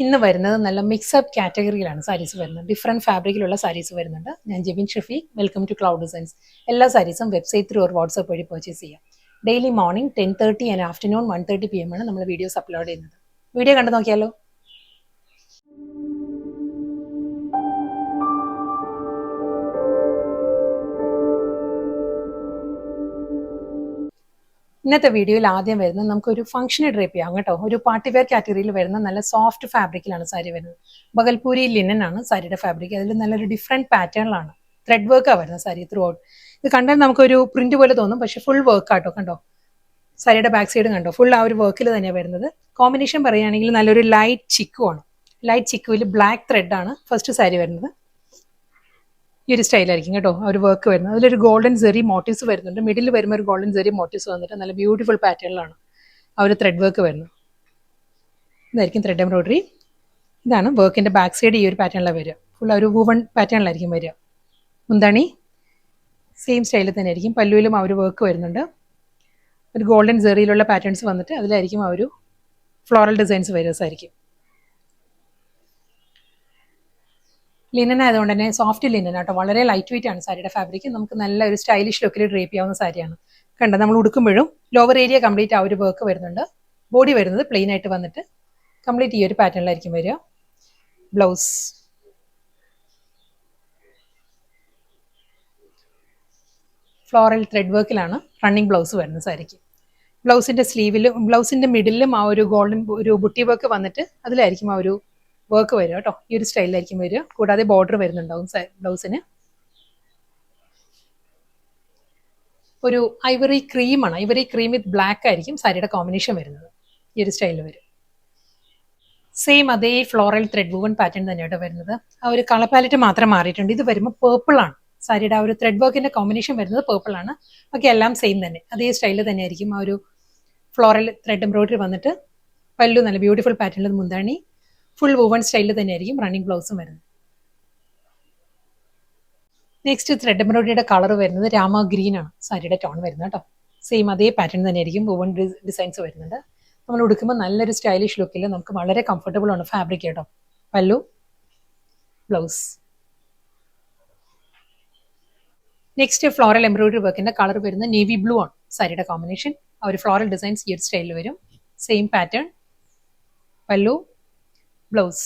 ഇന്ന് വരുന്നത് നല്ല മിക്സപ്പ് കാറ്റഗറിയിലാണ് സാരീസ് വരുന്നത്. ഡിഫറെൻറ്റ് ഫാബ്രിക്കിലുള്ള സാരീസ് വരുന്നുണ്ട്. ഞാൻ Jebin Shafeeq, welcome to Cloud Designs. എല്ലാ സാരീസും വെബ്സൈറ്റ് ത്രൂ ഓർ വാട്സ്ആപ്പ് വഴി പർച്ചേസ് ചെയ്യാം. Daily morning 10:30 and afternoon 1:30 PM ആണ് നമ്മൾ വീഡിയോസ് അപ്ലോഡ് ചെയ്യുന്നത്. വീഡിയോ കണ്ടു നോക്കിയാലോ. ഇന്നത്തെ വീഡിയോയിൽ ആദ്യം വരുന്നത് നമുക്കൊരു ഫംഗ്ഷന് ഡ്രേപ്പ് ചെയ്യാം കേട്ടോ. ഒരു പാർട്ടി വെയർ കാറ്റഗറിയിൽ വരുന്ന നല്ല സോഫ്റ്റ് ഫാബ്രിക്കിലാണ് സാരി വരുന്നത്. ബഗൽപൂരി ലിനൻ ആണ് സാരിയുടെ ഫാബ്രിക്. അതിൽ നല്ലൊരു ഡിഫറെൻറ്റ് പാറ്റേണിലാണ് ത്രെഡ് വർക്കാണ് വരുന്നത് സാരി ത്രൂ ഔട്ട്. ഇത് കണ്ടാൽ നമുക്കൊരു പ്രിന്റ് പോലെ തോന്നും, പക്ഷെ ഫുൾ വർക്ക് ആട്ടോ. കണ്ടോ, സാരിയുടെ ബാക്ക് സൈഡ് കണ്ടോ, ഫുൾ ആ ഒരു വർക്കിൽ തന്നെയാണ് വരുന്നത്. കോമ്പിനേഷൻ പറയുകയാണെങ്കിൽ നല്ലൊരു ലൈറ്റ് ചിക്കു ആണ്. ലൈറ്റ് ചിക്കുവിൽ ബ്ലാക്ക് ത്രെഡ് ആണ് ഫസ്റ്റ് സാരി വരുന്നത്. ഈ ഒരു സ്റ്റൈലായിരിക്കും കേട്ടോ ആ ഒരു വർക്ക് വരുന്നത്. അതിലൊരു ഗോൾഡൻ സെറി മോട്ടീവ്സ് വരുന്നുണ്ട്. മിഡിൽ വരുമ്പോൾ ഒരു ഗോൾഡൻ സെറി മോട്ടീവ്സ് വന്നിട്ട് നല്ല ബ്യൂട്ടിഫുൾ പാറ്റേണിലാണ് ആ ഒരു ത്രെഡ് വർക്ക് വരുന്നത്. ഇതായിരിക്കും ത്രെഡ് എംബ്രോയിഡറി. ഇതാണ് വർക്കിൻ്റെ ബാക്ക് സൈഡ്. ഈ ഒരു പാറ്റേണിലാണ് വരിക. ഫുൾ ഒരു വൂവൺ പാറ്റേണിലായിരിക്കും വരിക. മുന്താണി സെയിം സ്റ്റൈലിൽ തന്നെ ആയിരിക്കും. പല്ലുവിലും ആ ഒരു വർക്ക് വരുന്നുണ്ട്. ഒരു ഗോൾഡൻ സെറിയിലുള്ള പാറ്റേൺസ് വന്നിട്ട് അതിലായിരിക്കും ആ ഒരു ഫ്ലോറൽ ഡിസൈൻസ് വരികയായിരിക്കും. ലിനൻ ആയതുകൊണ്ട് തന്നെ സോഫ്റ്റ് ലിനൻ ആട്ടോ. വളരെ ലൈറ്റ് വെയിറ്റ് ആണ് സാരിയുടെ ഫാബ്രിക്. നമുക്ക് നല്ല ഒരു സ്റ്റൈലിഷ് ലുക്കിൽ ഡ്രേപ്പ് ചെയ്യാവുന്ന സാരിയാണ്. കണ്ടോ, നമ്മൾ ഉടുക്കുമ്പോഴും ലോവർ ഏരിയ കംപ്ലീറ്റ് ആ ഒരു വർക്ക് വരുന്നുണ്ട്. ബോഡി വരുന്നത് പ്ലെയിൻ ആയിട്ട് വന്നിട്ട് കംപ്ലീറ്റ് ഈ ഒരു പാറ്റേണിലായിരിക്കും വരിക. ബ്ലൗസ് ഫ്ലോറൽ ത്രെഡ് വർക്കിലാണ് റണ്ണിങ് ബ്ലൗസ് വരുന്നത് സാരിക്ക്. ബ്ലൗസിന്റെ സ്ലീവിലും ബ്ലൗസിന്റെ മിഡിലും ആ ഒരു ഗോൾഡൻ ഒരു ബുട്ടി വർക്ക് വന്നിട്ട് അതിലായിരിക്കും ആ ഒരു വർക്ക് വരിക കേട്ടോ. ഈ ഒരു സ്റ്റൈലിലായിരിക്കും വരിക. കൂടാതെ ബോർഡർ വരുന്നുണ്ടാവും ബ്ലൗസിന്. ഒരു ഐവറി ക്രീമാണ്. ഐവറി ക്രീം വിത്ത് ബ്ലാക്ക് ആയിരിക്കും സാരിയുടെ കോമ്പിനേഷൻ വരുന്നത്. ഈ ഒരു സ്റ്റൈലിൽ വരും. സെയിം അതേ ഫ്ലോറൽ ത്രെഡ് വൂവൺ പാറ്റേൺ തന്നെയാണ് വരുന്നത്. ആ ഒരു കളർ പാലറ്റ് മാത്രം മാറിയിട്ടുണ്ട്. ഇത് വരുമ്പോൾ പേർപ്പിൾ ആണ്. സാരിയുടെ ആ ഒരു ത്രെഡ് വർക്കിന്റെ കോമ്പിനേഷൻ വരുന്നത് പേർപ്പിൾ ആണ്. ബാക്കി എല്ലാം സെയിം തന്നെ, അതേ സ്റ്റൈലിൽ തന്നെ ആയിരിക്കും. ആ ഒരു ഫ്ലോറൽ ത്രെഡ് എംബ്രോയിഡറി വന്നിട്ട് പല്ലു നല്ല ബ്യൂട്ടിഫുൾ പാറ്റേണിൽ മുന്താണി ഫുൾ വൂവൺ സ്റ്റൈലിൽ തന്നെ ആയിരിക്കും റണ്ണിങ് ബ്ലൗസും വരുന്നത്. നെക്സ്റ്റ് ത്രെഡ് എംബ്രോയിഡറിയുടെ കളർ വരുന്നത് രാമ ഗ്രീൻ ആണ് സാരിയുടെ ടോൺ വരുന്നത് കേട്ടോ. സെയിം അതേ പാറ്റേൺ തന്നെ ആയിരിക്കും. വൂവൺ ഡിസൈൻസ് വരുന്നുണ്ട്. നമ്മൾ ഉടുക്കുമ്പോൾ നല്ലൊരു സ്റ്റൈലിഷ് ലുക്കിൽ നമുക്ക് വളരെ കംഫർട്ടബിൾ ആണ് ഫാബ്രിക് കേട്ടോ. പല്ലു, ബ്ലൗസ്. നെക്സ്റ്റ് ഫ്ലോറൽ എംബ്രോയിഡറി വർക്കിന്റെ കളർ വരുന്നത് നേവി ബ്ലൂ ആണ് സാരിയുടെ കോമ്പിനേഷൻ. ആ ഒരു ഫ്ലോറൽ ഡിസൈൻസ് ഈ ഒരു സ്റ്റൈലിൽ വരും. സെയിം പാറ്റേൺ, പല്ലു, ബ്ലൗസ്.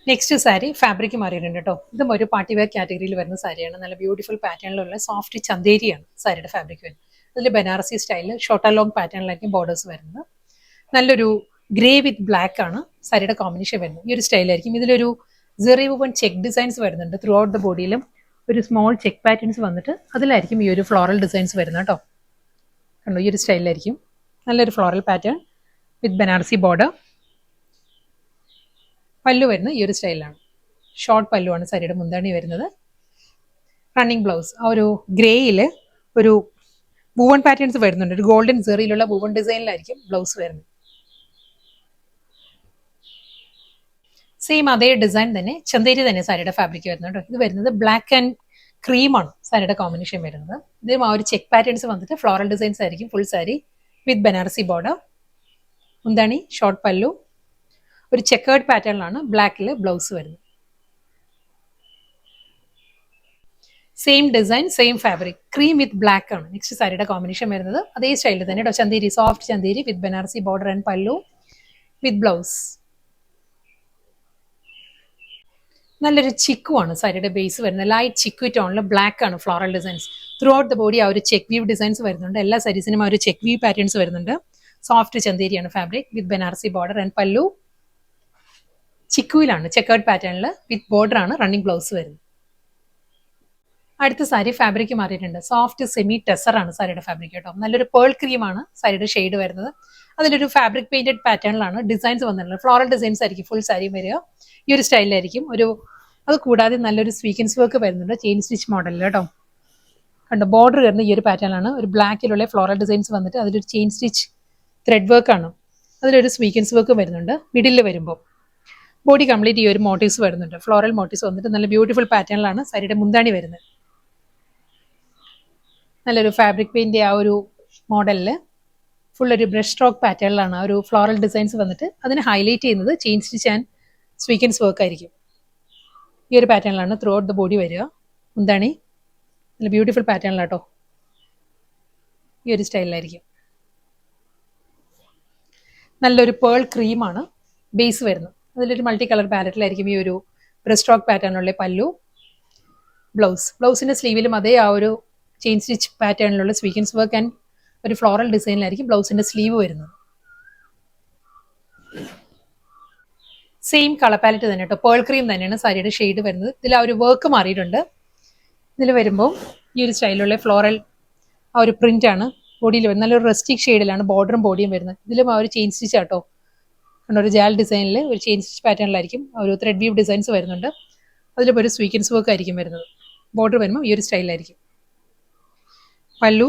നെക്സ്റ്റ് സാരി ഫാബ്രിക് മാറിയിട്ടുണ്ട് കേട്ടോ. ഇതും ഒരു പാർട്ടി വെയർ കാറ്റഗറിയിൽ വരുന്ന സാരിയാണ്. നല്ല ബ്യൂട്ടിഫുൾ പാറ്റേണിലുള്ള സോഫ്റ്റ് ചന്തേരിയാണ് സാരിയുടെ ഫാബ്രിക് വരുന്നത്. അതിൽ ബനാറസി സ്റ്റൈലിൽ ഷോർട്ട് ലോങ് പാറ്റേണിലായിരിക്കും ബോർഡേഴ്സ് വരുന്നത്. നല്ലൊരു ഗ്രേ വിത്ത് ബ്ലാക്ക് ആണ് സാരിയുടെ കോമ്പിനേഷൻ വരുന്നത്. ഈ ഒരു സ്റ്റൈലായിരിക്കും. ഇതിലൊരു സെറി വൂവൺ ചെക്ക് ഡിസൈൻസ് വരുന്നുണ്ട്. ത്രൂ ഔട്ട് ദ ബോഡിയിലും ഒരു സ്മോൾ ചെക്ക് പാറ്റേൺസ് വന്നിട്ട് അതിലായിരിക്കും ഈ ഒരു ഫ്ലോറൽ ഡിസൈൻസ് വരുന്നത് കേട്ടോ. കണ്ടോ, ഈ ഒരു സ്റ്റൈലിലായിരിക്കും. നല്ലൊരു ഫ്ലോറൽ പാറ്റേൺ വിത്ത് ബനാറസി ബോർഡർ. പല്ലു വരുന്നത് ഈ ഒരു സ്റ്റൈലാണ്. ഷോർട്ട് പല്ലുവാണ് സാരിയുടെ മുന്താണി വരുന്നത്. റണ്ണിങ് ബ്ലൗസ് ആ ഒരു ഗ്രേയിൽ ഒരു വൂവൺ പാറ്റേൺസ് വരുന്നുണ്ട്. ഒരു ഗോൾഡൻ സെറിയിലുള്ള വൂവൺ ഡിസൈനിലായിരിക്കും ബ്ലൗസ് വരുന്നത്. സെയിം അതേ ഡിസൈൻ തന്നെ ചന്തേരി തന്നെ സാരിയുടെ ഫാബ്രിക് വരുന്നത് കേട്ടോ. ഇത് വരുന്നത് ബ്ലാക്ക് ആൻഡ് ക്രീമാണ് സാരിയുടെ കോമ്പിനേഷൻ വരുന്നത്. ഇതും ആ ഒരു ചെക്ക് പാറ്റേൺസ് വന്നിട്ട് ഫ്ലോറൽ ഡിസൈൻസ് ആയിരിക്കും ഫുൾ സാരി വിത്ത് ബനാറസി ബോർഡർ. മുന്താണി, ഷോർട്ട് പല്ലു, ഒരു ചെക്കേർഡ് പാറ്റേണിലാണ് ബ്ലാക്കിൽ ബ്ലൗസ് വരുന്നത്. Same design, same fabric, cream വിത്ത് ബ്ലാക്ക് ആണ് നെക്സ്റ്റ് സാരിയുടെ കോമ്പിനേഷൻ വരുന്നത്. അതേ സ്റ്റൈലിൽ തന്നെ കേട്ടോ. Chanderi, soft Chanderi with Banarasi border and പല്ലു വിത്ത് ബ്ലൗസ്. നല്ലൊരു ചിക്കു ആണ് സാരിയുടെ ബേസ് വരുന്നത്. ലൈറ്റ് ചിക്കു ടോണിൽ ബ്ലാക്ക് ആണ് floral designs. Through out the body ആ ഒരു ചെക്ക് വീവ് ഡിസൈൻസ് വരുന്നുണ്ട്. എല്ലാ സാരീസിനും ആ ഒരു ചെക്ക് വീവ് പാറ്റേൺസ് വരുന്നുണ്ട്. സോഫ്റ്റ് ചന്തേരിയാണ് fabric with Banarasi border and pallu. ചിക്കുവിലാണ് ചെക്കേർഡ് പാറ്റേണിൽ വിത്ത് ബോർഡർ ആണ് റണ്ണിങ് ബ്ലൗസ് വരുന്നത്. അടുത്ത സാരി ഫാബ്രിക് മാറിയിട്ടുണ്ട്. സോഫ്റ്റ് സെമി ടെസർ ആണ് സാരിയുടെ ഫാബ്രിക് കേട്ടോ. നല്ലൊരു പേൾ ക്രീമാണ് സാരിയുടെ ഷെയ്ഡ് വരുന്നത്. അതിലൊരു ഫാബ്രിക് പെയിന്റഡ് പാറ്റേണിലാണ് ഡിസൈൻസ് വന്നിട്ടുള്ളത്. ഫ്ലോറൽ ഡിസൈൻസ് ആയിരിക്കും ഫുൾ സാരി വരിക. ഈ ഒരു സ്റ്റൈലിലായിരിക്കും. അത് കൂടാതെ നല്ലൊരു സ്വീക്കൻസ് വർക്ക് വരുന്നുണ്ട് ചെയിൻ സ്റ്റിച്ച് മോഡലിൽ കേട്ടോ. കണ്ടോ, ബോർഡർ വരുന്ന ഈ ഒരു പാറ്റേണിലാണ്. ഒരു ബ്ലാക്കിലുള്ള ഫ്ലോറൽ ഡിസൈൻസ് വന്നിട്ട് അതിലൊരു ചെയിൻ സ്റ്റിച്ച് ത്രെഡ് വർക്കാണ്. അതിലൊരു സ്വീക്കൻസ് വർക്ക് വരുന്നുണ്ട് മിഡിൽ വരുമ്പോൾ. ബോഡി കംപ്ലീറ്റ് ഈ ഒരു മോട്ടീവ്സ് വരുന്നുണ്ട്. ഫ്ലോറൽ മോട്ടീവ്സ് വന്നിട്ട് നല്ല ബ്യൂട്ടിഫുൾ പാറ്റേണിലാണ് സാരിയുടെ മുന്താണി വരുന്നത്. നല്ലൊരു ഫാബ്രിക് പെയിന്റ് ആ ഒരു മോഡലിൽ ഫുൾ ഒരു ബ്രഷ് സ്ട്രോക്ക് പാറ്റേണിലാണ് ആ ഒരു ഫ്ലോറൽ ഡിസൈൻസ് വന്നിട്ട് അതിനെ ഹൈലൈറ്റ് ചെയ്യുന്നത് chain stitch and sequins work ആയിരിക്കും. ഈ ഒരു പാറ്റേണിലാണ് ത്രൂ ഔട്ട് ദ ബോഡി വരിക. എന്താണ് നല്ല ബ്യൂട്ടിഫുൾ പാറ്റേണിലാട്ടോ, ഈ ഒരു സ്റ്റൈലിലായിരിക്കും. നല്ലൊരു പേൾ ക്രീമാണ് ബേസ് വരുന്നത്. അതിലൊരു മൾട്ടി കളർ പാലറ്റിലായിരിക്കും ഈ ഒരു ബ്രഷ് സ്ട്രോക്ക് പാറ്റേണിലുള്ള പല്ലു. ബ്ലൗസിന്റെ സ്ലീവിലും അതേ ആ ഒരു ചെയിൻ സ്റ്റിച്ച് പാറ്റേണിലുള്ള സ്വീക്കൻസ് വർക്ക് ആൻഡ് ഒരു ഫ്ലോറൽ ഡിസൈനിലായിരിക്കും ബ്ലൗസിന്റെ സ്ലീവ് വരുന്നത്. സെയിം കളർ പാലറ്റ് തന്നെ കേട്ടോ, പേൾ ക്രീം തന്നെയാണ് സാരിയുടെ ഷെയ്ഡ് വരുന്നത്. ഇതിൽ ആ ഒരു വർക്ക് മാറിയിട്ടുണ്ട്. ഇതിൽ വരുമ്പോൾ ഈ ഒരു സ്റ്റൈലിലുള്ള ഫ്ലോറൽ ആ ഒരു പ്രിന്റ് ആണ് ബോഡിയിൽ വരുന്നത്. നല്ലൊരു റസ്റ്റിക് ഷെയ്ഡിലാണ് ബോർഡറും ബോഡിയും വരുന്നത്. ഇതിലും ആ ഒരു ചെയിൻ സ്റ്റിച്ച് ആട്ടോ, ഒരു ജാൽ ഡിസൈനിൽ ഒരു ചെയിൻ സ്റ്റിച്ച് പാറ്റേണിലായിരിക്കും ഒരു ത്രെഡ് വീവ് ഡിസൈൻസ് വരുന്നുണ്ട്. അതിലിപ്പോൾ ഒരു സ്വീക്കൻസ് വർക്ക് ആയിരിക്കും വരുന്നത്. ബോർഡർ വരുമ്പോൾ ഈ ഒരു സ്റ്റൈലിലായിരിക്കും. പല്ലു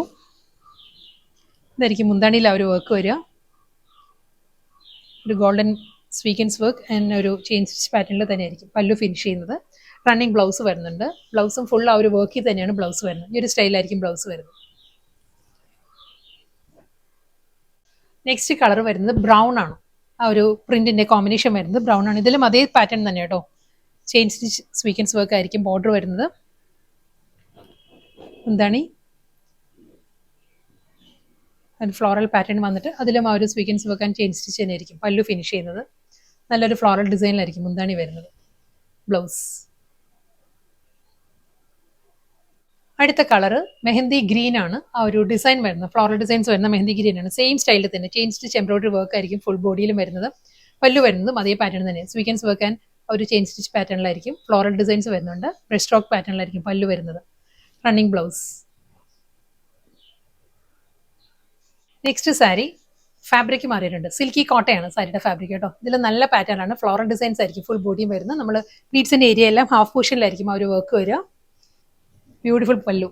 ഇതായിരിക്കും. മുന്താണിയിൽ ആ ഒരു വർക്ക് വരിക, ഒരു ഗോൾഡൻ സ്വീക്കൻസ് വർക്ക് ആൻഡ് ഒരു ചെയിൻ സ്റ്റിച്ച് പാറ്റേണിൽ തന്നെയായിരിക്കും പല്ലു ഫിനിഷ് ചെയ്യുന്നത്. റണ്ണിങ് ബ്ലൗസ് വരുന്നുണ്ട്. ബ്ലൗസും ഫുൾ ആ ഒരു വർക്കിൽ തന്നെയാണ് ബ്ലൗസ് വരുന്നത്. ഈ ഒരു സ്റ്റൈലായിരിക്കും ബ്ലൗസ് വരുന്നത്. നെക്സ്റ്റ് കളർ വരുന്നത് ബ്രൗൺ ആണ്. ആ ഒരു പ്രിന്റിന്റെ കോമ്പിനേഷൻ വരുന്നത് ബ്രൗൺ ആണ്. ഇതിലും അതേ പാറ്റേൺ തന്നെ കേട്ടോ, ചെയിൻ സ്റ്റിച്ച് സ്വീക്കൻസ് വർക്ക് ആയിരിക്കും ബോർഡർ വരുന്നത്. എന്താണ് ഫ്ലോറൽ പാറ്റേൺ വന്നിട്ട് അതിലും ആ ഒരു sequins work and chain stitch തന്നെയായിരിക്കും പല്ലു ഫിനിഷ് ചെയ്യുന്നത്. നല്ലൊരു ഫ്ലോറൽ ഡിസൈനിലായിരിക്കും മുന്താണി വരുന്നത്. ബ്ലൗസ്. അടുത്ത കളറ് മെഹന്തി ഗ്രീൻ ആണ്. ആ ഒരു ഡിസൈൻ വരുന്നത് ഫ്ലോറൽ ഡിസൈൻസ് വരുന്ന മെഹന്തി ഗ്രീൻ ആണ്. സെയിം സ്റ്റൈലിൽ തന്നെ ചെയിൻ സ്റ്റിച്ച് എംബ്രോയിഡറി വർക്ക് ആയിരിക്കും ഫുൾ ബോഡിയിലും വരുന്നത്. പല്ലു വരുന്നതും അതേ പാറ്റേൺ തന്നെ, സ്വീക്കൻസ് വർക്ക് ആൻഡ് ഒരു ചെയിൻ സ്റ്റിച്ച് പാറ്റേണിലായിരിക്കും. ഫ്ലോറൽ ഡിസൈൻസ് വരുന്നുണ്ട്. ബ്രഷ് സ്ട്രോക്ക് പാറ്റേണിലായിരിക്കും പല്ലു വരുന്നത്. Running blouse. Next sari fabric മാറിയിട്ടുണ്ട്. സിൽക്കി കോട്ടയാണ് സാരിയുടെ ഫാബ്രിക് കേട്ടോ. ഇതിൽ നല്ല പാറ്റേൺ ആണ്. ഫ്ലോറൽ ഡിസൈൻസ് ആയിരിക്കും ഫുൾ ബോഡിയും വരുന്നത്. നമ്മൾ പ്ലീറ്റ്സിന്റെ ഏരിയ എല്ലാം ഹാഫ് പോർഷനിലായിരിക്കും ആ ഒരു വർക്ക് വരിക. ബ്യൂട്ടിഫുൾ പല്ലു.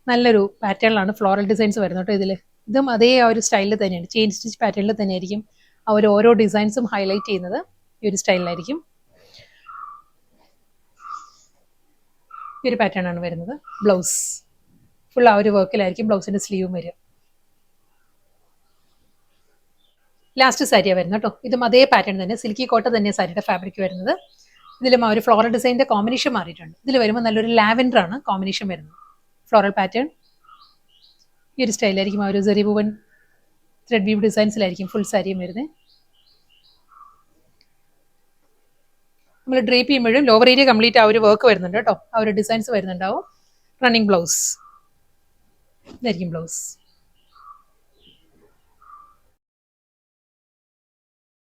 നല്ലൊരു പാറ്റേണിലാണ് ഫ്ലോറൽ ഡിസൈൻസ് വരുന്നത് കേട്ടോ. ഇതും അതേ ആ ഒരു സ്റ്റൈലിൽ തന്നെയാണ്, ചെയിൻ സ്റ്റിച്ച് പാറ്റേണിൽ തന്നെയായിരിക്കും ആ ഒരു ഓരോ ഡിസൈൻസും ഹൈലൈറ്റ് ചെയ്യുന്നത്. ഈ ഒരു സ്റ്റൈലിലായിരിക്കും. ഈ ഒരു പാറ്റേൺ ആണ് വരുന്നത്. ബ്ലൗസ് ഫുൾ ആ ഒരു വർക്കിലായിരിക്കും ബ്ലൗസിന്റെ സ്ലീവും വരിക. ലാസ്റ്റ് സാരിയാണ് വരുന്നത് കേട്ടോ. ഇതും അതേ പാറ്റേൺ തന്നെ, സിൽക്കി കോട്ട തന്നെ സാരിയുടെ ഫാബ്രിക് വരുന്നത്. ഇതിലും ആ ഒരു ഫ്ലോറൽ ഡിസൈനിന്റെ കോമ്പിനേഷൻ മാറിയിട്ടുണ്ട്. ഇതിൽ വരുമ്പോൾ നല്ലൊരു ലാവൻഡർ ആണ് കോമ്പിനേഷൻ വരുന്നത്. ഫ്ലോറൽ പാറ്റേൺ ഈ ഒരു സ്റ്റൈലായിരിക്കും. ആ ഒരു സെറി വുവൻ ത്രെഡ് വീവ് ഡിസൈൻസിലായിരിക്കും ഫുൾ സാരിയും വരുന്നത്. നമ്മൾ ഡ്രേപ്പ് ചെയ്യുമ്പോഴും ലോവർ ഏരിയ കംപ്ലീറ്റ് ആ ഒരു വർക്ക് വരുന്നുണ്ട് കേട്ടോ. ആ ഒരു ഡിസൈൻസ് വരുന്നുണ്ടാവും. റണ്ണിങ് ബ്ലൗസ് ഇതായിരിക്കും ബ്ലൗസ്.